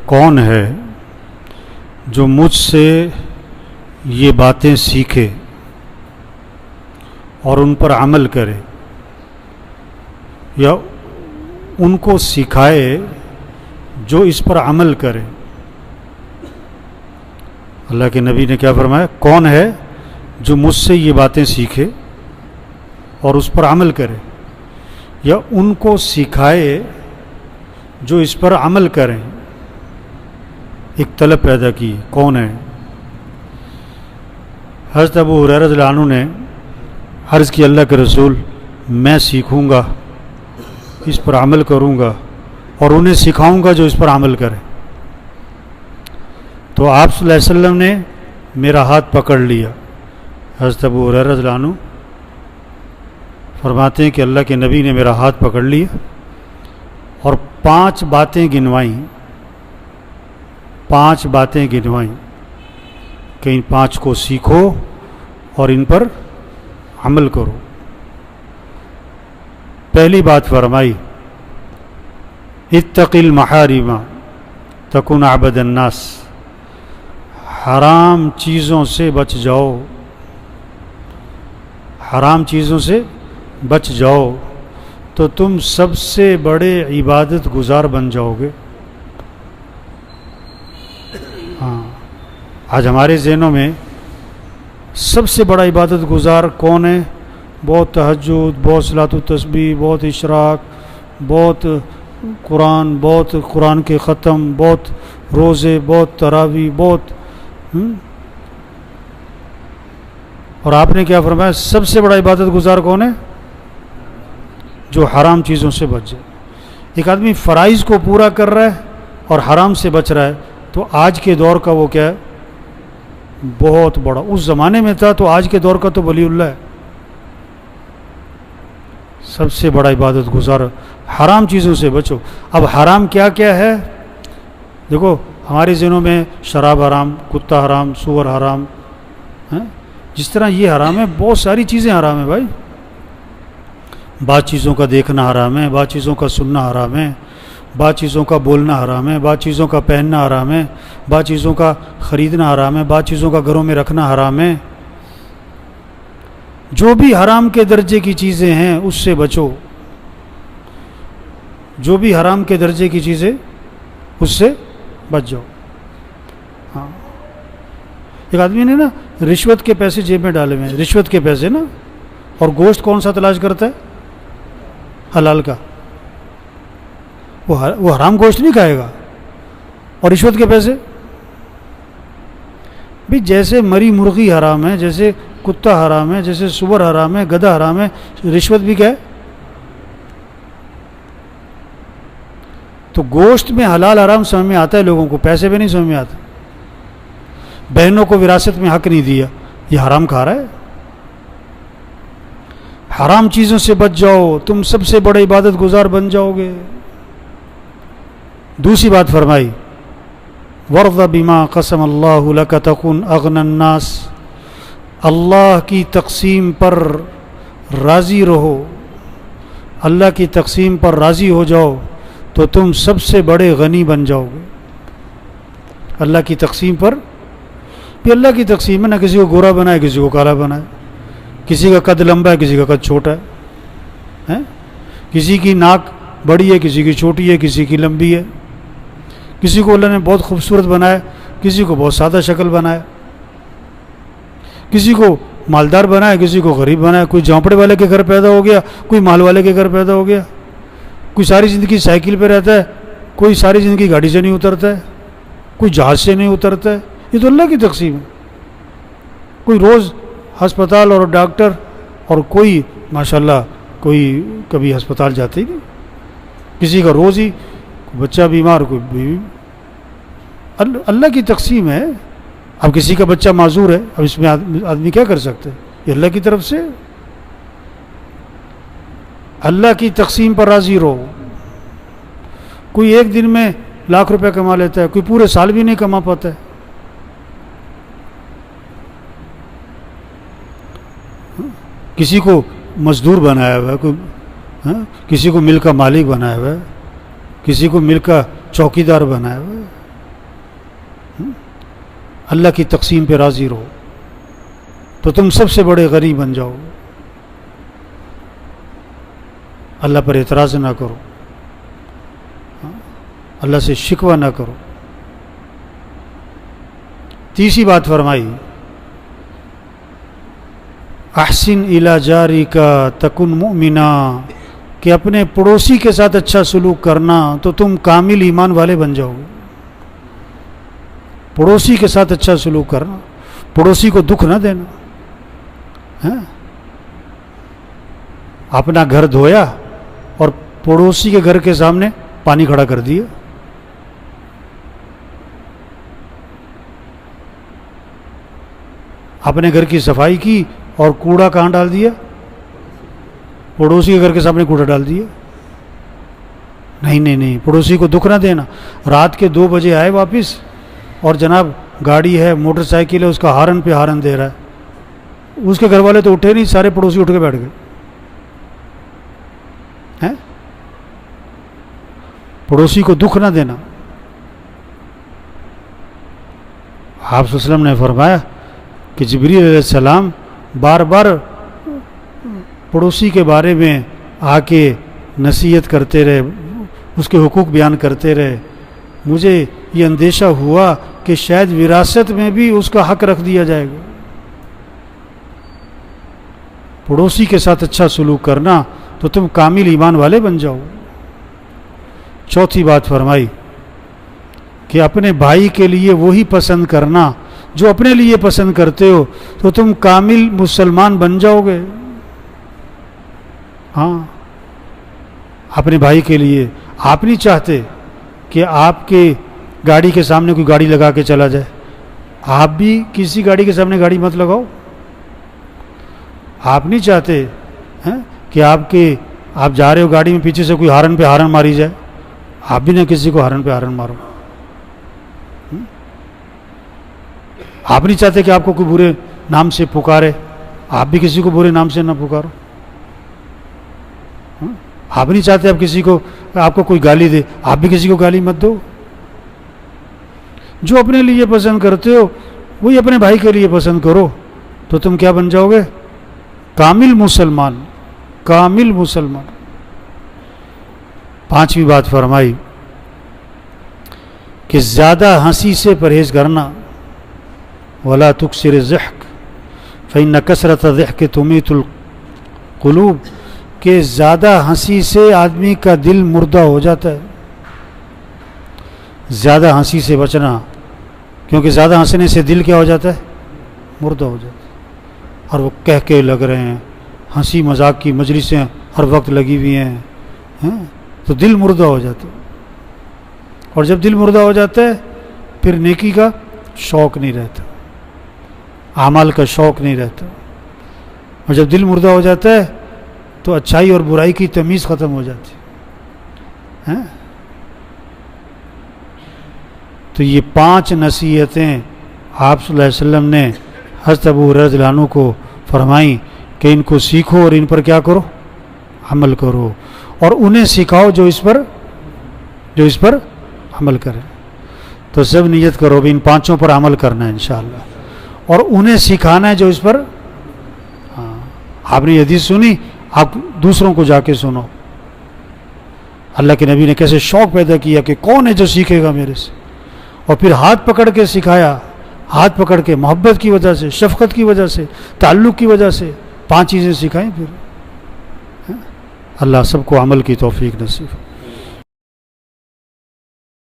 کون ہے جو مجھ سے یہ باتیں سیکھے اور ان پر عمل کرے یا ان کو سکھائے جو اس پر عمل کرے. اللہ کے نبی نے کیا فرمایا؟ کون ہے جو مجھ سے یہ باتیں سیکھے اور اس پر عمل کرے یا ان کو سکھائے جو اس پر عمل کریں. ایک طلب پیدا کی، کون ہے؟ حضرت ابو ہریرہ رضی اللہ عنہ نے عرض کی، اللہ کے رسول میں سیکھوں گا، اس پر عمل کروں گا اور انہیں سکھاؤں گا جو اس پر عمل کرے. تو آپ صلی اللہ علیہ وسلم نے میرا ہاتھ پکڑ لیا. حضرت ابو ہریرہ رضی اللہ عنہ فرماتے ہیں کہ اللہ کے نبی نے میرا ہاتھ پکڑ لیا اور 5 باتیں گنوائیں، 5 باتیں گنوائیں کہ ان 5 کو سیکھو اور ان پر عمل کرو. پہلی بات فرمائی، اتق المحارم تکن عبد الناس، حرام چیزوں سے بچ جاؤ، حرام چیزوں سے بچ جاؤ تو تم سب سے بڑے عبادت گزار بن جاؤ گے. ہاں، آج ہمارے ذہنوں میں سب سے بڑا عبادت گزار کون ہے؟ بہت تہجد، بہت صلاۃ التسبیح، بہت اشراق، بہت قرآن، بہت قرآن کے ختم، بہت روزے، بہت تراویح، بہت اور آپ نے کیا فرمایا؟ سب سے بڑا عبادت گزار کون ہے؟ جو حرام چیزوں سے بچ جائے. ایک آدمی فرائض کو پورا کر رہا ہے اور حرام سے بچ رہا ہے تو آج کے دور کا وہ کیا ہے؟ بہت بڑا. اس زمانے میں تھا تو آج کے دور کا تو ولی اللہ ہے. سب سے بڑا عبادت گزار، حرام چیزوں سے بچو. اب حرام کیا کیا ہے؟ دیکھو ہمارے ذہنوں میں شراب حرام، کتا حرام، سور حرام، جس طرح یہ حرام ہے بہت ساری چیزیں حرام ہیں بھائی. بعض چیزوں کا دیکھنا حرام ہے، بعض چیزوں کا سننا حرام ہے، بعض چیزوں کا بولنا حرام ہے، بعض چیزوں کا پہننا حرام ہے، بعض چیزوں کا خریدنا حرام ہے، بعض چیزوں کا گھروں میں رکھنا حرام ہے. جو بھی حرام کے درجے کی چیزیں ہیں اس سے بچو. جو بھی حرام کے درجے کی چیزیں اس سے بچ جاؤ. ہاں، ایک آدمی نے نا رشوت کے پیسے جیب میں ڈالے ہوئے ہیں، رشوت کے پیسے نا، اور گوشت کون سا تلاش کرتا ہے؟ حلال کا. وہ حرام گوشت نہیں کھائے گا. اور رشوت کے پیسے بھی، جیسے مری مرغی حرام ہے، جیسے کتا حرام ہے، جیسے سور حرام ہے، گدھا حرام ہے، رشوت بھی کیا ہے؟ تو گوشت میں حلال حرام سمجھ میں آتا ہے لوگوں کو، پیسے بھی نہیں سمجھ میں آتا. بہنوں کو وراثت میں حق نہیں دیا، یہ حرام کھا رہا ہے. حرام چیزوں سے بچ جاؤ، تم سب سے بڑے عبادت گزار بن جاؤ گے. دوسری بات فرمائی، وَرْضَ بِمَا قَسَمَ اللَّهُ لَكَ تَكُنْ أَغْنَى النَّاسِ، اللہ کی تقسیم پر راضی رہو، اللہ کی تقسیم پر راضی ہو جاؤ تو تم سب سے بڑے غنی بن جاؤ گے. اللہ کی تقسیم پر بھی، اللہ کی تقسیم ہے، نہ کسی کو گورا بنائے کسی کو کالا بنائے، کسی کا قد لمبا ہے کسی کا قد چھوٹا ہے، کسی کی ناک بڑی ہے کسی کی چھوٹی ہے، کسی کی لمبی ہے، کسی کو اللہ نے بہت خوبصورت بنایا، کسی کو بہت سادہ شکل بنایا، کسی کو مالدار بنایا کسی کو غریب بنایا، کوئی جھونپڑے والے کے گھر پیدا ہو گیا، کوئی مال والے کے گھر پیدا ہو گیا، کوئی ساری زندگی سائیکل پہ رہتا ہے، کوئی ساری زندگی گاڑی سے نہیں اترتا ہے، کوئی جہاز سے نہیں اترتا ہے. یہ تو اللہ کی تقسیم ہے. کوئی روز ہسپتال اور ڈاکٹر، اور کوئی ماشاءاللہ کوئی کبھی ہسپتال جاتے ہی نہیں. کسی کا روز ہی بچہ بیمار، کوئی بیوی. اللہ کی تقسیم ہے. اب کسی کا بچہ معذور ہے، اب اس میں آدمی کیا کر سکتے؟ یہ اللہ کی طرف سے. اللہ کی تقسیم پر راضی رہو. کوئی ایک دن میں لاکھ روپے کما لیتا ہے، کوئی پورے سال بھی نہیں کما پاتا ہے. کسی کو مزدور بنایا ہوا ہے، کسی کو ملک کا مالک بنایا ہوا ہے، کسی کو ملک کا چوکیدار بنایا ہوا ہے. اللہ کی تقسیم پہ راضی رہو تو تم سب سے بڑے غنی بن جاؤ. اللہ پر اعتراض نہ کرو، اللہ سے شکوہ نہ کرو. تیسری بات فرمائی احسن الی جارک تکن مؤمنا، کہ اپنے پڑوسی کے ساتھ اچھا سلوک کرنا تو تم کامل ایمان والے بن جاؤ گے. پڑوسی کے ساتھ اچھا سلوک کرنا، پڑوسی کو دکھ نہ دینا. اپنا گھر دھویا اور پڑوسی کے گھر کے سامنے پانی کھڑا کر دیا. اپنے گھر کی صفائی کی اور کوڑا کہاں ڈال دیا؟ پڑوسی کے گھر کے سامنے کوڑا ڈال دیا. نہیں، پڑوسی کو دکھ نہ دینا. رات کے 2 بجے آئے واپس اور جناب گاڑی ہے، موٹر سائیکل ہے، اس کا ہارن پہ ہارن دے رہا ہے. اس کے گھر والے تو اٹھے نہیں، سارے پڑوسی اٹھ کے بیٹھ گئے. پڑوسی کو دکھ نہ دینا. آپ صلی اللہ علیہ وسلم نے فرمایا کہ جبریل علیہ السلام بار بار پڑوسی کے بارے میں آ کے نصیحت کرتے رہے، اس کے حقوق بیان کرتے رہے. مجھے یہ اندیشہ ہوا کہ شاید وراثت میں بھی اس کا حق رکھ دیا جائے گا. پڑوسی کے ساتھ اچھا سلوک کرنا تو تم کامل ایمان والے بن جاؤ. چوتھی بات فرمائی کہ اپنے بھائی کے لیے وہی پسند کرنا جو اپنے لیے پسند کرتے ہو تو تم کامل مسلمان بن جاؤ گے. ہاں، اپنے بھائی کے لیے آپ نہیں چاہتے کہ آپ کے گاڑی کے سامنے کوئی گاڑی لگا کے چلا جائے. آپ بھی کسی گاڑی کے سامنے گاڑی مت لگاؤ. آپ نہیں چاہتے کہ آپ جا رہے ہو گاڑی میں، پیچھے سے کوئی ہارن پہ ہارن ماری جائے. آپ بھی نہ کسی کو ہارن پہ ہارن مارو. آپ نہیں چاہتے کہ آپ کو کوئی برے نام سے پکارے. آپ بھی کسی کو برے نام سے نہ پکارو. آپ نہیں چاہتے آپ کو کوئی گالی دے. آپ بھی کسی کو گالی مت دو. جو اپنے لیے پسند کرتے ہو وہی اپنے بھائی کے لیے پسند کرو تو تم کیا بن جاؤ گے؟ کامل مسلمان. کامل مسلمان. پانچویں بات فرمائی کہ زیادہ ہنسی سے پرہیز کرنا. ولا تکثر الضحک فإن کثرۃ الضحک تمیت القلوب، کہ زیادہ ہنسی سے آدمی کا دل مردہ ہو جاتا ہے. زیادہ ہنسی سے بچنا، کیونکہ زیادہ ہنسنے سے دل کیا ہو جاتا ہے؟ مردہ ہو جاتا ہے. اور وہ کہہ کے لگ رہے ہیں، ہنسی مذاق کی مجلسیں ہر وقت لگی ہوئی ہیں، تو دل مردہ ہو جاتا ہے. اور جب دل مردہ ہو جاتا ہے پھر نیکی کا شوق نہیں رہتا، اعمال کا شوق نہیں رہتا. اور جب دل مردہ ہو جاتا ہے تو اچھائی اور برائی کی تمیز ختم ہو جاتی ہے. تو یہ 5 نصیحتیں آپ صلی اللہ علیہ وسلم نے حضرت ابو ہریرہ رضی اللہ عنہ کو فرمائیں کہ ان کو سیکھو اور ان پر کیا کرو؟ عمل کرو. اور انہیں سکھاؤ جو اس پر عمل کریں. تو سب نیت کرو بھی ان 5 پر عمل کرنا ہے انشاءاللہ، اور انہیں سکھانا ہے جو اس پر. ہاں، آپ نے حدیث سنی، آپ دوسروں کو جا کے سنو. اللہ کے نبی نے کیسے شوق پیدا کیا کہ کون ہے جو سیکھے گا میرے سے، اور پھر ہاتھ پکڑ کے سکھایا. ہاتھ پکڑ کے محبت کی وجہ سے، شفقت کی وجہ سے، تعلق کی وجہ سے 5 چیزیں سکھائیں. پھر اللہ سب کو عمل کی توفیق نصیب.